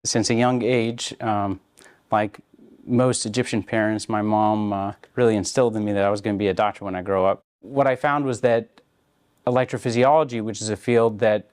Since a young age, like most Egyptian parents, my mom really instilled in me that I was going to be a doctor when I grow up. What I found was that electrophysiology, which is a field that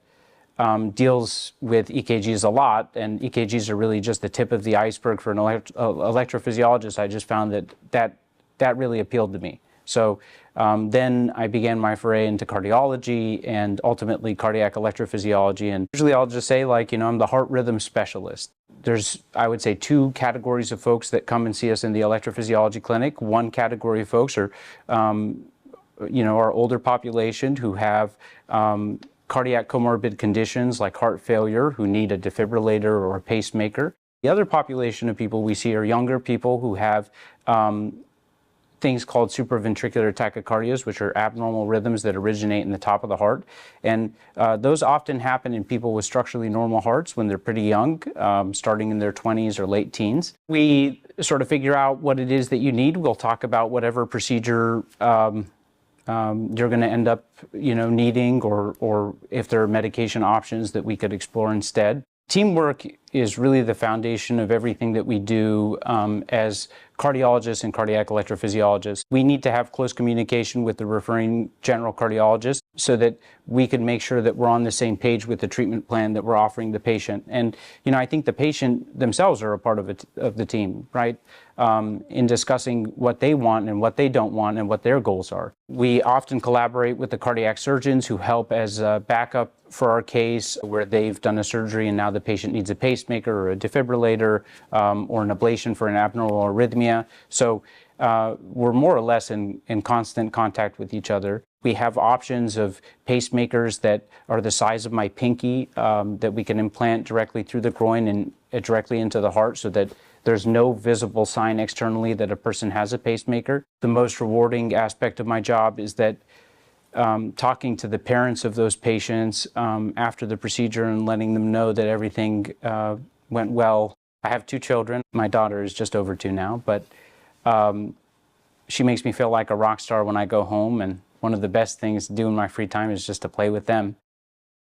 deals with EKGs a lot, and EKGs are really just the tip of the iceberg for an electrophysiologist, I just found that really appealed to me. So then I began my foray into cardiology and ultimately cardiac electrophysiology. And usually I'll just say, like, I'm the heart rhythm specialist. There's, I would say, two categories of folks that come and see us in the electrophysiology clinic. One category of folks are, our older population who have cardiac comorbid conditions like heart failure, who need a defibrillator or a pacemaker. The other population of people we see are younger people who have things called supraventricular tachycardias, which are abnormal rhythms that originate in the top of the heart. And those often happen in people with structurally normal hearts when they're pretty young, starting in their 20s or late teens. We sort of figure out what it is that you need. We'll talk about whatever procedure you're going to end up, needing, or if there are medication options that we could explore instead. Teamwork is really the foundation of everything that we do as cardiologists and cardiac electrophysiologists. We need to have close communication with the referring general cardiologist so that we can make sure that we're on the same page with the treatment plan that we're offering the patient. And, I think the patient themselves are a part of the team, right? In discussing what they want and what they don't want and what their goals are. We often collaborate with the cardiac surgeons who help as a backup for our case where they've done a surgery and now the patient needs a pacemaker or a defibrillator or an ablation for an abnormal arrhythmia. So we're more or less in constant contact with each other. We have options of pacemakers that are the size of my pinky that we can implant directly through the groin and directly into the heart so that there's no visible sign externally that a person has a pacemaker. The most rewarding aspect of my job is that talking to the parents of those patients after the procedure and letting them know that everything went well. I have 2 children. My daughter is just over 2 now, but she makes me feel like a rock star when I go home, and one of the best things to do in my free time is just to play with them.